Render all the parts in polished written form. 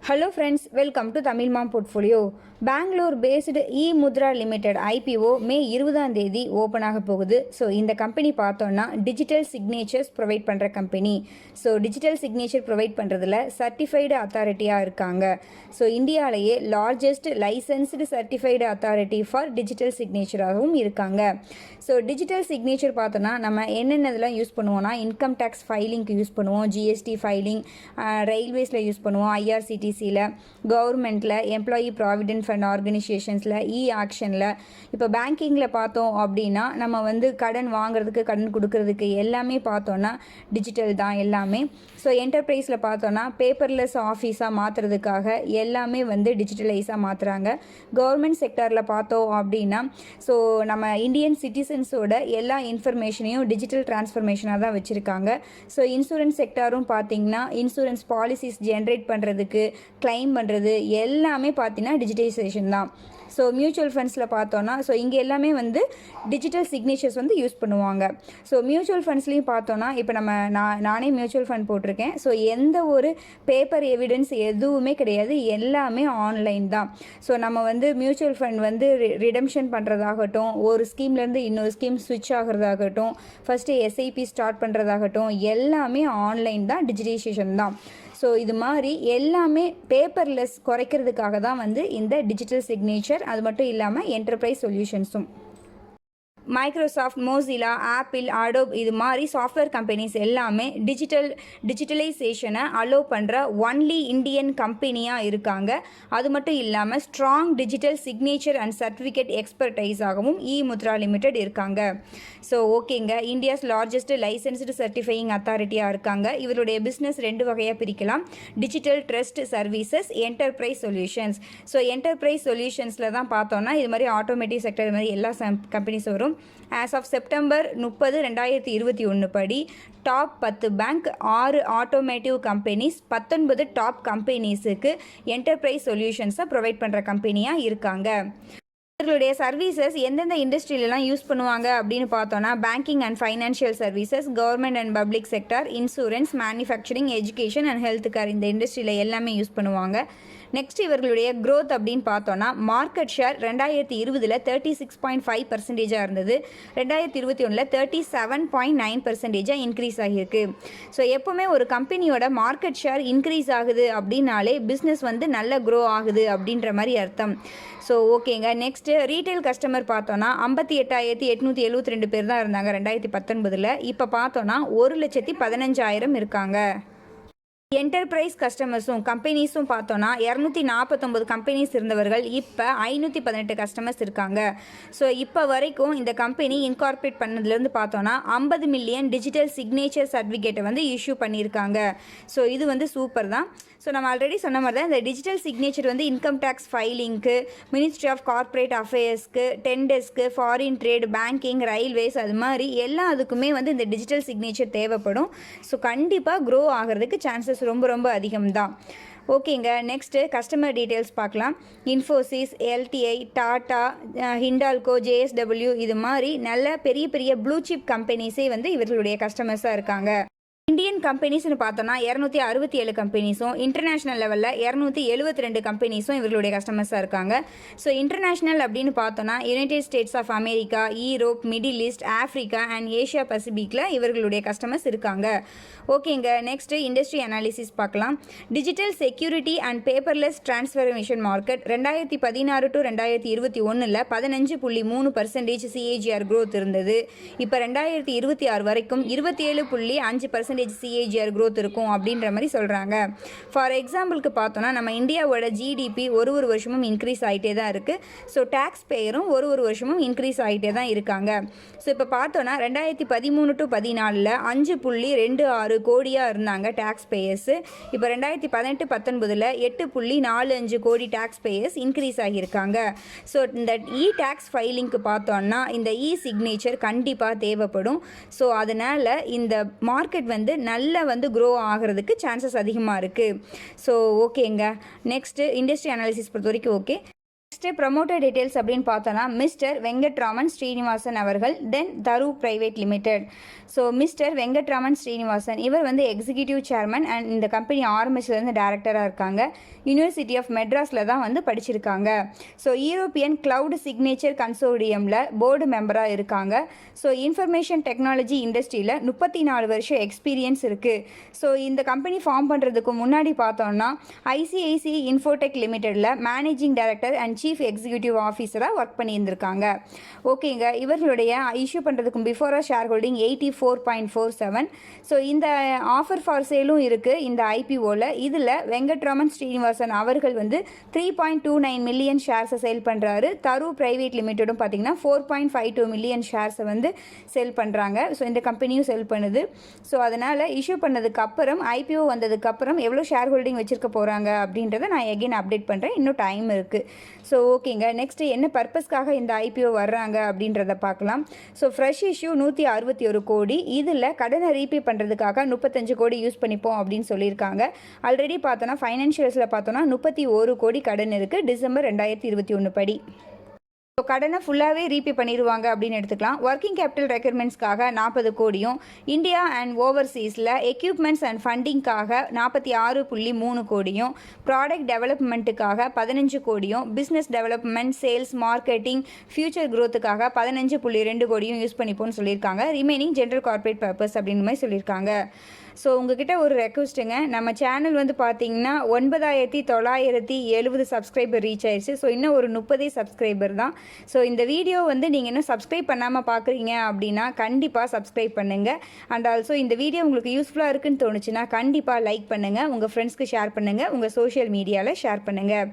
Hello friends, welcome to Tamil Mom Portfolio. Bangalore based Mudhra Limited IPO மே 20ஆம் தேதி open ஆக போகுது. So இந்த company பார்த்தோன்னா டிஜிட்டல் சிக்னேச்சர்ஸ் ப்ரொவைட் பண்ணுற company. So digital signature provide பண்ணுறதுல certified அத்தாரிட்டியாக இருக்காங்க. ஸோ இந்தியாவிலேயே largest licensed certified authority for digital சிக்னேச்சராகவும் இருக்காங்க. ஸோ டிஜிட்டல் சிக்னேச்சர் பார்த்தோன்னா நம்ம என்னென்னதெல்லாம் யூஸ் பண்ணுவோம்னா இன்கம் டேக்ஸ் ஃபைலிங்க்கு யூஸ் பண்ணுவோம், ஜிஎஸ்டி ஃபைலிங், ரயில்வேஸில் யூஸ் பண்ணுவோம், ஐஆர்சிடிசியில், கவர்மெண்ட்டில், எம்ப்ளாயி ப்ராவிடென்ட் ஃபண்ட் ஆர்கனைசேஷன்ஸில், ஆக்ஷனில். இப்போ பேங்கிங்கில் பார்த்தோம் அப்படின்னா நம்ம கடன் வாங்குறதுக்கு கடன் கொடுக்கறதுக்கு எல்லாமே பார்த்தோன்னா டிஜிட்டல் தான் எல்லாமே. ஸோ என்டர்பிரைஸில் பார்த்தோன்னா பேப்பர்லெஸ் ஆஃபீஸாக மாற்றுறதுக்காக எல்லாமே டிஜிட்டலைஸாக மாற்றுறாங்க. கவர்மெண்ட் செக்டாரில் பார்த்தோம் அப்படின்னா ஸோ நம்ம இந்தியன் சிட்டிசன்ஸோட எல்லா இன்ஃபர்மேஷனையும் டிஜிட்டல் டிரான்ஸ்ஃபர்மேஷனாக தான் வச்சுருக்காங்க. ஸோ இன்சூரன்ஸ் செக்டாரும் பார்த்திங்கன்னா இன்சூரன்ஸ் பாலிசிஸ் ஜென்ரேட் பண்ணுறதுக்கு, கிளைம் பண்ணுறது எல்லாமே பார்த்தீங்கன்னா டிஜிட்டலைசேஷன் தான். ஸோ மியூச்சுவல் ஃபண்ட்ஸில் பார்த்தோன்னா ஸோ இங்கே எல்லாமே டிஜிட்டல் சிக்னேச்சர்ஸ் யூஸ் பண்ணுவாங்க. ஸோ மியூச்சுவல் ஃபண்ட்ஸ்லேயும் பார்த்தோன்னா இப்போ நானே மியூச்சுவல் ஃபண்ட் போட்டிருக்கேன். ஸோ எந்த ஒரு பேப்பர் எவிடன்ஸ் எதுவுமே கிடையாது, எல்லாமே ஆன்லைன் தான். ஸோ நம்ம மியூச்சுவல் ஃபண்ட் ரிடம்ஷன் பண்ணுறதாகட்டும், ஒரு ஸ்கீம்லேருந்து இன்னொரு ஸ்கீம் ஸ்விட்ச் ஆகிறதாகட்டும், ஃபஸ்ட்டு எஸ்ஐபி ஸ்டார்ட் பண்ணுறதாகட்டும், எல்லாமே ஆன்லைன் தான், டிஜிட்டலைசேஷன் தான். ஸோ இது மாதிரி எல்லாமே பேப்பர்லெஸ் குறைக்கிறதுக்காக தான் இந்த டிஜிட்டல் சிக்னேச்சர். அது மட்டும் இல்லாமல் என்டர்பிரைஸ் சொல்யூஷன்ஸும், மைக்ரோசாஃப்ட், மோசிலா, ஆப்பிள், அடோப் இது மாதிரி சாஃப்ட்வேர் கம்பெனிஸ் எல்லாமே டிஜிட்டலைசேஷனை அலோவ் பண்ணுற ஒன்லி இந்தியன் கம்பெனியாக இருக்காங்க. அது மட்டும் இல்லாமல் strong digital signature and certificate எக்ஸ்பர்டைஸாகவும் முத்ரா லிமிடெட் இருக்காங்க. ஸோ ஓகேங்க, இந்தியாஸ் லார்ஜஸ்ட் லைசன்ஸ்டு சர்டிஃபையிங் அத்தாரிட்டியாக இருக்காங்க. இவருடைய பிஸ்னஸ் 2 வகையாக பிரிக்கலாம்: digital trust services, enterprise solutions. So enterprise சொல்யூஷன்ஸில் தான் பார்த்தோன்னா இது மாதிரி ஆட்டோமேட்டிவ் செக்டர், இது மாதிரி எல்லா கம்பெனிஸ் வரும். ஆஸ் ஆஃப் செப்டம்பர் 30, 2021 படி top 10 bank, 6 automotive companies, 19 top கம்பெனிஸுக்கு என்டர்பிரைஸ் சொல்யூஷன்ஸை ப்ரொவைட் பண்ணுற கம்பெனியாக இருக்காங்க. இவர்களுடைய சர்வீசஸ் எந்தெந்த இண்டஸ்ட்ரியிலலாம் யூஸ் பண்ணுவாங்க அப்படின்னு பார்த்தோன்னா banking and financial services, government and public sector, insurance, manufacturing, education and health care, இந்த இண்டஸ்ட்ரியில் எல்லாமே யூஸ் பண்ணுவாங்க. நெக்ஸ்ட் இவர்களுடைய க்ரோத் அப்படின்னு பார்த்தோன்னா மார்க்கெட் ஷேர் 2020 36.5% இருந்தது, 2021 37.9% இன்க்ரீஸ் ஆகியிருக்கு. ஸோ எப்போவுமே ஒரு கம்பெனியோட மார்க்கெட் ஷேர் இன்க்ரீஸ் ஆகுது அப்படின்னாலே பிஸ்னஸ் நல்ல க்ரோ ஆகுது அப்படின்ற மாதிரி அர்த்தம். ஸோ ஓகேங்க, நெக்ஸ்ட்டு ரீட்டைல் கஸ்டமர் பார்த்தோன்னா 58,872 பேர் தான் இருந்தாங்க 2019. இப்போ பார்த்தோன்னா 1,15,000 இருக்காங்க. என்டர்பிரைஸ் கஸ்டமர்ஸும் கம்பெனிஸும் பார்த்தோன்னா 249 கம்பெனிஸ் இருந்தவர்கள் இப்போ 518 கஸ்டமர்ஸ் இருக்காங்க. ஸோ இப்போ வரைக்கும் இந்த கம்பெனி இன்கார்பரேட் பண்ணதுலேருந்து பார்த்தோன்னா 50 மில்லியன் டிஜிட்டல் சிக்னேச்சர் சர்டிஃபிகேட்டை இஷ்யூ பண்ணியிருக்காங்க. ஸோ இது சூப்பர் தான். ஸோ நம்ம ஆல்ரெடி சொன்ன மாதிரி தான் இந்த டிஜிட்டல் சிக்னேச்சர் இன்கம் டேக்ஸ் ஃபைலிங்க்கு, மினிஸ்ட்ரி ஆஃப் கார்ப்பரேட் அஃபேர்ஸ்க்கு, டெண்டர்ஸ்க்கு, ஃபாரின் ட்ரேட், பேங்கிங், ரயில்வேஸ், அது மாதிரி எல்லா அதுக்குமே இந்த டிஜிட்டல் சிக்னேச்சர் தேவைப்படும். ஸோ கண்டிப்பாக க்ரோ ஆகிறதுக்கு சான்சஸ் ரொம்ப ரொம்ப அதிகம்தான். ஓகேங்க, நெக்ஸ்ட்டு கஸ்டமர் டீட்டெயில்ஸ் பார்க்கலாம். இன்ஃபோசிஸ், எல்டிஐ, டாட்டா, ஹிண்டால்கோ, ஜேஎஸ்டபிள்யூ இது மாதிரி நல்ல பெரிய பெரிய ப்ளூ சிப் கம்பெனிஸே இவர்களுடைய கஸ்டமர்ஸாக இருக்காங்க. இந்தியன் கம்பெனிஸ்னு பார்த்தோன்னா 267 கம்பெனிஸும், இன்டர்நேஷ்னல் லெவலில் 272 கம்பெனிஸும் இவர்களுடைய கஸ்டமர்ஸாக இருக்காங்க. ஸோ இன்டர்நேஷ்னல் அப்படின்னு பார்த்தோன்னா United States of America, Europe, Middle East, Africa and Asia பசிபிக்கில் இவர்களுடைய கஸ்டமர்ஸ் இருக்காங்க. ஓகேங்க, நெக்ஸ்ட்டு இண்டஸ்ட்ரி அனாலிசிஸ் பார்க்கலாம். Digital security and paperless transformation market 2016 to 2021 15.3% CAGR growth இருந்தது. இப்போ 2026 வரைக்கும் 27.5% சிஏஜிஆர் க்ரோத் இருக்கும் அப்படின்ற மாதிரி சொல்கிறாங்க. ஃபார் எக்ஸாம்பிளுக்கு பார்த்தோன்னா நம்ம இந்தியாவோட ஜிடிபி ஒரு வருஷமும் இன்க்ரீஸ் ஆகிட்டே தான் இருக்குது. ஸோ டேக்ஸ் பேயரும் ஒரு வருஷமும் இன்க்ரீஸ் ஆகிட்டே தான் இருக்காங்க. ஸோ இப்போ பார்த்தோன்னா 2013 to 2014 5.26 கோடியாக இருந்தாங்க டேக்ஸ் பேயர்ஸு. இப்போ 2018-19 8.45 கோடி டேக்ஸ் பேயர்ஸ் இன்க்ரீஸ் ஆகியிருக்காங்க. ஸோ இந்த டேக்ஸ் ஃபைலிங்க்கு பார்த்தோன்னா இந்த சிக்னேச்சர் கண்டிப்பாக தேவைப்படும். ஸோ அதனால் இந்த மார்க்கெட் நல்ல க்ரோ ஆகிறதுக்கு சான்சஸ் அதிகமாக இருக்குது. ஸோ ஓகேங்க, நெக்ஸ்ட்டு இண்டஸ்ட்ரி அனாலிசிஸ் பொறுத்த வரைக்கும் ஓகே. நெக்ஸ்ட் ப்ரமோட்டர் டீடைல்ஸ் அப்படின்னு பார்த்தோன்னா மிஸ்டர் வெங்கட்ராமன் ஸ்ரீனிவாசன் அவர்கள், தென் தரு private limited. So mister Venkatraman Srinivasan இவர் வந்து எக்ஸிக்யூட்டிவ் சேர்மன் அண்ட் இந்த கம்பெனி ஆரம்பிச்சதுலேருந்து டேரக்டராக இருக்காங்க. யூனிவர்சிட்டி ஆஃப் மெட்ராஸில் தான் வந்து படிச்சிருக்காங்க. ஸோ யூரோப்பியன் கிளவுட் சிக்னேச்சர் கன்சோர்டியமில் போர்டு மெம்பராக இருக்காங்க. ஸோ இன்ஃபர்மேஷன் டெக்னாலஜி இண்டஸ்ட்ரியில் 34 வருஷம் எக்ஸ்பீரியன்ஸ் இருக்குது. ஸோ இந்த கம்பெனி ஃபார்ம் பண்ணுறதுக்கு முன்னாடி பார்த்தோம்னா ஐசிஐசிஐ இன்ஃபோடெக் லிமிடெடில் managing director and chief executive ஆஃபீஸராக ஒர்க் பண்ணியிருந்திருக்காங்க. ஓகேங்க, இவர்களுடைய இஷ்யூ பண்ணுறதுக்கும் பிஃபோராக ஷேர் ஹோல்டிங் 84.47. ஸோ இந்த ஆஃபர் ஃபார் சேலும் இருக்குது இந்த ஐபிஓவில். இதில் வெங்கட்ராமன் ஸ்ரீனிவாசன் அவர்கள் வந்து 3.29 மில்லியன் ஷேர்ஸை சேல் பண்ணுறாரு. தரு பிரைவேட் லிமிட்டடும் பார்த்தீங்கன்னா 4.52 மில்லியன் ஷேர்ஸை வந்து செல் பண்ணுறாங்க. ஸோ இந்த கம்பெனியும் செல் பண்ணுது. ஸோ அதனால் இஷ்யூ பண்ணதுக்கப்புறம் ஐபிஓ வந்ததுக்கப்புறம் எவ்வளோ ஷேர் ஹோல்டிங் வச்சுருக்க போகிறாங்க அப்படின்றத நான் எகெயின் அப்டேட் பண்ணுறேன். இன்னும் டைம் இருக்குது. ஸோ ஓகேங்க, நெக்ஸ்ட்டு என்ன பர்பஸ்க்காக இந்த ஐபிஓ வர்றாங்க அப்படின்றத பார்க்கலாம். ஸோ ஃப்ரெஷ் இஷ்யூ 161 கோடி. இதில் கடனை ரீபே பண்ணுறதுக்காக 35 கோடி யூஸ் பண்ணிப்போம் அப்படின்னு சொல்லியிருக்காங்க. ஆல்ரெடி பார்த்தோன்னா ஃபைனான்ஷியல்ஸில் பார்த்தோன்னா 31 கோடி கடன் இருக்குது டிசம்பர் 2021 படி. ஸோ கடனை ஃபுல்லாகவே ரீபே பண்ணிடுவாங்க அப்படின்னு எடுத்துக்கலாம். ஒர்க்கிங் கேபிட்டல் ரெக்யர்மெண்ட்ஸ்க்காக 40 கோடியும், இந்தியா அண்ட் ஓவர்சீஸில் எக்யூப்மெண்ட்ஸ் அண்ட் ஃபண்டிங்காக 46.3 கோடியும், ப்ராடக்ட் டெவலப்மெண்ட்டுக்காக 15 கோடியும், business development, sales, marketing, future க்ரோத்துக்காக 15.2 கோடியும் யூஸ் பண்ணிப்போன்னு சொல்லியிருக்காங்க. ரிமைனிங் ஜென்ரல் கார்பரேட் பர்பஸ் அப்படின்ற மாதிரி சொல்லியிருக்காங்க. ஸோ உங்ககிட்ட ஒரு ரெக்வஸ்ட்டுங்க, நம்ம சேனல் வந்து பார்த்தீங்கன்னா 9970 சப்ஸ்கிரைபர் ரீச் ஆயிடுச்சு. ஸோ இன்னும் ஒரு 30 சப்ஸ்கிரைபர் தான். ஸோ இந்த வீடியோ வந்து நீங்கள் இன்னும் சப்ஸ்கிரைப் பண்ணாமல் பார்க்குறீங்க அப்படின்னா கண்டிப்பாக சப்ஸ்கிரைப் பண்ணுங்கள். அண்ட் ஆல்சோ இந்த வீடியோ உங்களுக்கு யூஸ்ஃபுல்லாக இருக்குன்னு தோணுச்சுன்னா கண்டிப்பாக லைக் பண்ணுங்கள், உங்கள் ஃப்ரெண்ட்ஸ்க்கு ஷேர் பண்ணுங்கள், உங்கள் சோஷியல் மீடியாவில் ஷேர் பண்ணுங்கள்.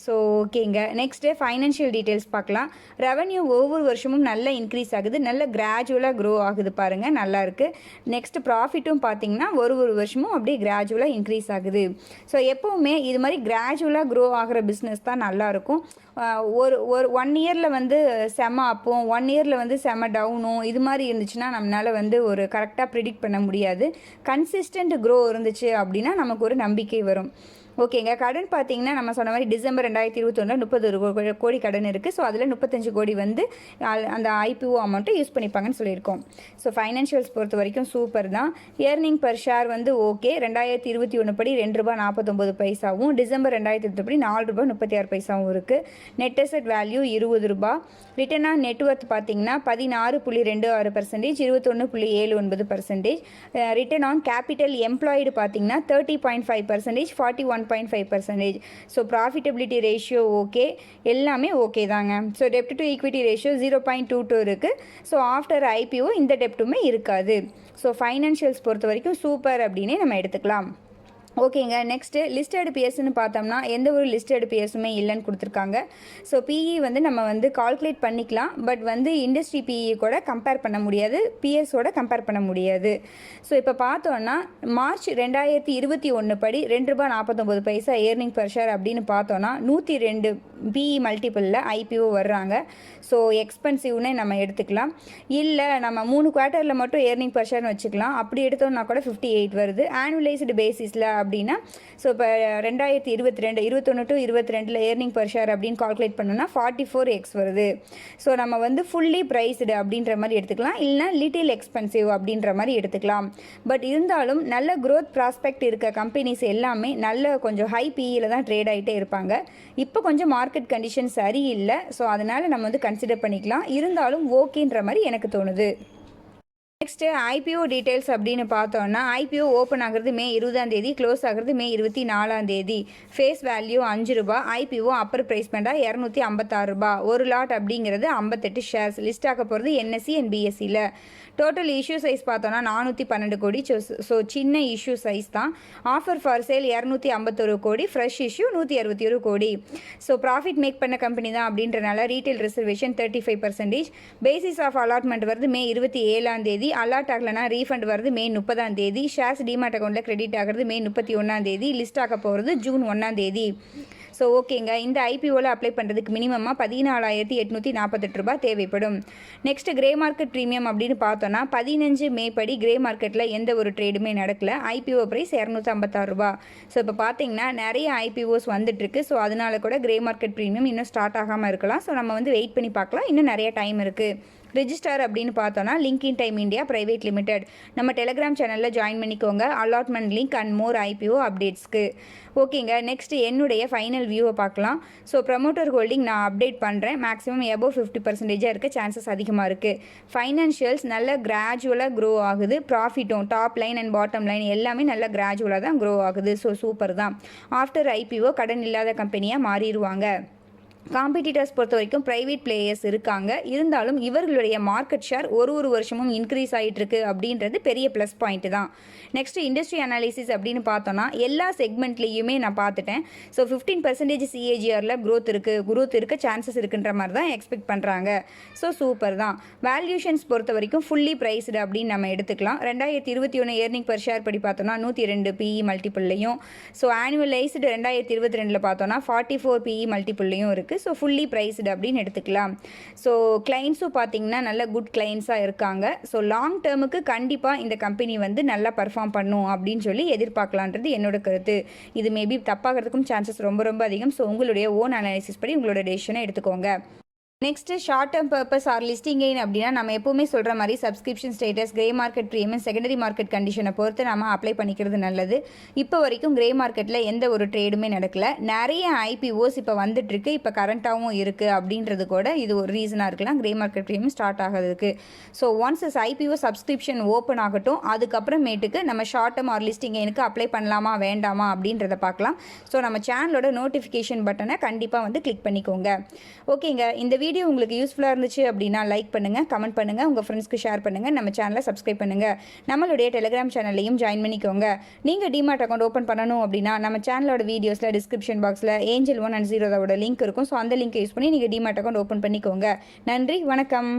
ஸோ ஓகேங்க, நெக்ஸ்ட்டு ஃபைனான்ஷியல் டீட்டெயில்ஸ் பார்க்கலாம். ரெவன்யூ ஒவ்வொரு வருஷமும் நல்லா இன்க்ரீஸ் ஆகுது, நல்ல கிராஜுவலாக க்ரோ ஆகுது பாருங்கள், நல்லாயிருக்கு. நெக்ஸ்ட் ப்ராஃபிட்டும் பார்த்தீங்கன்னா ஒரு வருஷமும் அப்படியே கிராஜுவலாக இன்க்ரீஸ் ஆகுது. ஸோ எப்போவுமே இது மாதிரி கிராஜுவலாக க்ரோ ஆகிற பிஸ்னஸ் தான் நல்லாயிருக்கும். ஒரு 1 இயரில் வந்து செம அப்பும் 1 இயரில் வந்து செம டவுனும் இது மாதிரி இருந்துச்சுன்னா நம்மளால் வந்து ஒரு கரெக்டாக ப்ரிடிக்ட் பண்ண முடியாது. கன்சிஸ்டன்ட் க்ரோ இருந்துச்சு அப்படின்னா நமக்கு ஒரு நம்பிக்கை வரும். ஓகேங்க, கடன் பார்த்தீங்கன்னா நம்ம சொன்ன மாதிரி டிசம்பர் 2021 31 கோடி கடன் இருக்குது. ஸோ அதில் 35 கோடி வந்து அந்த ஐபிஓ அமௌண்ட்டை யூஸ் பண்ணிப்பாங்கன்னு சொல்லியிருக்கோம். ஸோ ஃபைனான்ஷியல்ஸ் பொறுத்த வரைக்கும் சூப்பர் தான். ஏர்னிங் பர் ஷேர் வந்து ஓகே, 2021 படி ₹2.49, டிசம்பர் 2020 படி ₹4.36 இருக்குது. Net asset value ₹20. Return on net worth பார்த்தீங்கன்னா 16.26%, 21.79%. ரிட்டர்ன் ஆன் கேபிட்டல் எம்ப்ளாய்டு பார்த்தீங்கன்னா 30.5%, 41.5%. ஸோ ப்ராஃபிட்டபிலிட்டி ரேஷியோ ஓகே, எல்லாமே ஓகே தாங்க. So dept to equity ratio 0.22 இருக்குது. ஸோ ஆஃப்டர் ஐபிஓ இந்த டெப்ட்டுமே இருக்காது. ஸோ ஃபைனான்ஷியல்ஸ் பொறுத்த வரைக்கும் சூப்பர் அப்படின்னே நம்ம எடுத்துக்கலாம். ஓகேங்க, நெக்ஸ்ட்டு லிஸ்டட் பிஎஸ்ன்னு பார்த்தோம்னா எந்த ஒரு லிஸ்டட் பிஎஸ்ஸுமே இல்லைன்னு கொடுத்துருக்காங்க. ஸோ பிஇ வந்து நம்ம வந்து கால்குலேட் பண்ணிக்கலாம், பட் வந்து இண்டஸ்ட்ரி பிஇ கூட கம்பேர் பண்ண முடியாது, பிஎஸோட கம்பேர் பண்ண முடியாது. ஸோ இப்போ பார்த்தோன்னா மார்ச் 2021 படி ₹2.49 ஏர்னிங் பர் ஷேர் அப்படின்னு பார்த்தோன்னா 102 பிஇ மல்டிபிளில் ஐபிஓ வர்றாங்க. ஸோ எக்ஸ்பென்சிவ்னே நம்ம எடுத்துக்கலாம். இல்லை நம்ம 3 குவார்ட்டரில் மட்டும் ஏர்னிங் பர் ஷேர்னு வச்சுக்கலாம். அப்படி எடுத்தோம்னா கூட 58 வருது. ஆனுவலைஸ்டு பேசிஸில் அப்படின்னா ஸோ இப்போ 2021 to 22 ஏர்னிங் பர் ஷேர் அப்படின்னு கால்குலேட் பண்ணோன்னா 44x வருது. ஸோ நம்ம வந்து ஃபுல்லி ப்ரைஸ்டு அப்படின்ற மாதிரி எடுத்துக்கலாம், இல்லைனா லிட்டில் எக்ஸ்பென்சிவ் அப்படின்ற மாதிரி எடுத்துக்கலாம். பட் இருந்தாலும் நல்ல க்ரோத் ப்ராஸ்பெக்ட் இருக்க கம்பெனிஸ் எல்லாமே நல்ல கொஞ்சம் ஹை பிஇயில் தான் ட்ரேட் ஆகிட்டே இருப்பாங்க. இப்போ கொஞ்சம் மார்க்கெட் கண்டிஷன் சரியில்லை. ஸோ அதனால் நம்ம வந்து கன்சிடர் பண்ணிக்கலாம். இருந்தாலும் ஓகேன்ற மாதிரி எனக்கு தோணுது. நெக்ஸ்ட்டு ஐபிஓ டீட்டெயில்ஸ் அப்படின்னு பார்த்தோன்னா ஐபிஓ ஓப்பன் ஆகிறது மே 20 க்ளோஸ் ஆகிறது May 24. Face value ₹5. IPO upper price பண்ணால் ₹256. ஒரு லாட் அப்படிங்கிறது 58 ஷேர்ஸ். லிஸ்ட் ஆக போகிறது என்எஸ்சி அண்ட் பிஎஸ்சியில். டோட்டல் இஷ்யூ சைஸ் பார்த்தோன்னா 412 கோடி. ஸோ சின்ன இஷ்யூ சைஸ் தான். Offer for sale 251 crore. Fresh issue 161 crore. So profit make பண்ண கம்பெனி தான் அப்படின்றனால retail reservation 35%. Basis of allotment வருது மே 27. அலாட் ஆகலைன்னா ரீஃபண்ட் வருது மே 30. ஷேர்ஸ் டிமாட் அக்கௌண்ட்டில் கிரெடிட் ஆகிறது மே 31. லிஸ்ட் ஆக போகிறது ஜூன் 1. ஸோ ஸோ ஓகேங்க, இந்த ஐபிஓவில் அப்ளை பண்ணுறதுக்கு மினிமமாக 14,848 ரூபாய் தேவைப்படும். நெக்ஸ்ட் கிரே மார்க்கெட் ப்ரீமியம் அப்படின்னு பார்த்தோன்னா 15 மே படி கிரே மார்க்கெட்டில் எந்த ஒரு ட்ரேடுமே நடக்கல. ஐபிஓ ப்ரைஸ் 256 ரூபாய். ஸோ இப்போ பார்த்தீங்கன்னா நிறைய ஐபிஓஸ் வந்துட்டுருக்கு. ஸோ அதனால கூட கிரே மார்க்கெட் ப்ரீமியம் இன்னும் ஸ்டார்ட் ஆகாமல் இருக்கலாம். ஸோ நம்ம வந்து வெயிட் பண்ணி பார்க்கலாம், இன்னும் நிறைய டைம் இருக்குது. ரெஜிஸ்டர் அப்படின்னு பார்த்தோன்னா link time India private limited. நம்ம டெலிகிராம் சேனலில் ஜாயின் பண்ணிக்கோங்க, allotment link and more IPO அப்டேட்ஸ்க்கு. ஓகேங்க, நெக்ஸ்ட் என்னுடைய ஃபைனல் வியூவை பார்க்கலாம். ஸோ ப்ரமோட்டர் ஹோல்டிங் நான் அப்டேட் பண்ணுறேன். மேக்ஸிமம் எபோவ் 50% இருக்க சான்சஸ் அதிகமாக இருக்குது. ஃபைனான்ஷியல்ஸ் நல்ல கிராஜுவலாக க்ரோ ஆகுது. ப்ராஃபிட்டும் top line and bottom line எல்லாமே நல்ல கிராஜுவலாக தான் க்ரோ ஆகுது. ஸோ சூப்பர் தான். ஆஃப்டர் ஐபிஓ கடன் இல்லாத கம்பெனியாக மாறிடுவாங்க. காம்படிட்டர்ஸ் பொறுத்த வரைக்கும் ப்ரைவேட் பிளேயர்ஸ் இருக்காங்க, இருந்தாலும் இவர்களுடைய மார்க்கெட் ஷேர் ஒரு வருஷமும் இன்க்ரீஸ் ஆகிட்டுருக்கு அப்படின்றது பெரிய ப்ளஸ் பாயிண்ட் தான். நெக்ஸ்ட் இண்டஸ்ட்ரி அனாலிசிஸ் அப்படின்னு பார்த்தோன்னா எல்லா செக்மெண்ட்லேயுமே நான் பார்த்துட்டேன். ஸோ 15% CAGRல க்ரோத் இருக்க சான்சஸ் இருக்குன்ற மாதிரி தான் எக்ஸ்பெக்ட் பண்ணுறாங்க. ஸோ சூப்பர் தான். வேல்யூஷன்ஸ் பொறுத்த வரைக்கும் ஃபுல்லி ப்ரைஸ்டு அப்படின்னு நம்ம எடுத்துக்கலாம். 2021 ஏர்னிங் பர் ஷேர் படி பார்த்தோன்னா 102 PE மல்டிபிள்லையும், ஸோ ஆனுவலைஸ்டு 2022 பார்த்தோன்னா 44 PE மல்டிபிள்லையும் இருக்குது. ஸோ ஃபுல்லி ப்ரைஸ்டு அப்படின்னு எடுத்துக்கலாம். ஸோ கிளைண்ட்ஸும் பார்த்தீங்கன்னா நல்ல குட் கிளைண்ட்ஸாக இருக்காங்க. ஸோ லாங் டேர்முக்கு கண்டிப்பாக இந்த கம்பெனி வந்து நல்லா பர்ஃபார்ம் பண்ணும் அப்படின்னு சொல்லி எதிர்பார்க்கலான்றது என்னோட கருத்து. இது மேபி தப்பாகிறதுக்கும் சான்சஸ் ரொம்ப அதிகம். ஸோ உங்களுடைய ஓன் அனாலிசிஸ் படி உங்களோட டெசிஷனை எடுத்துக்கோங்க. Next short term purpose or listing gain அப்படின்னா நம்ம எப்போவுமே சொல்கிற மாதிரி subscription status, grey market premium, secondary market கண்டிஷனை பொறுத்து நம்ம அப்ளை பண்ணிக்கிறது நல்லது. இப்போ வரைக்கும் கிரே மார்க்கெட்டில் எந்த ஒரு ட்ரேடுமே நடக்கல. நிறைய ஐபிஓஸ் இப்போ வந்துட்டுருக்கு, இப்போ கரண்ட்டாகவும் இருக்குது அப்படின்றது கூட இது ஒரு ரீசனாக இருக்கலாம் கிரே மார்க்கெட் ப்ரீமியம் ஸ்டார்ட் ஆகிறதுக்கு. So once IPO subscription open ஆகட்டும், அதுக்கப்புறமேட்டுக்கு நம்ம ஷார்ட் டேர்ம் ஆர் லிஸ்டிங் கெயினுக்கு அப்ளை பண்ணலாமா வேண்டாமா அப்படின்றத பார்க்கலாம். ஸோ நம்ம சேனலோட நோட்டிஃபிகேஷன் பட்டனை கண்டிப்பாக வந்து கிளிக் பண்ணிக்கோங்க. ஓகேங்க, இந்த வீடியோ உங்களுக்கு யூஸ்ஃபுல்லாக இருந்துச்சு அப்படின்னா லைக் பண்ணுங்கள், கமெண்ட் பண்ணுங்கள், உங்கள் ஃப்ரெண்ட்ஸ்க்கு ஷேர் பண்ணுங்கள், நம்ம சேனலை சப்ஸ்கிரைப் பண்ணுங்கள், நம்மளுடைய டெலிகிராம் சேனல்லையும் ஜாயின் பண்ணிக்கோங்க. நீங்கள் டிமாட் அக்கௌண்ட் ஓப்பன் பண்ணணும் அப்படின்னா நம்ம சேனலோட வீடியோஸில் டிஸ்கிரிப்ஷன் பாக்ஸில் Angel 1 and Zerodha லிங்க் இருக்கும். ஸோ அந்த லிங்க் யூஸ் பண்ணி நீங்கள் டிமாட் அக்கௌண்ட் ஓப்பன் பண்ணிக்கோங்க. நன்றி, வணக்கம்.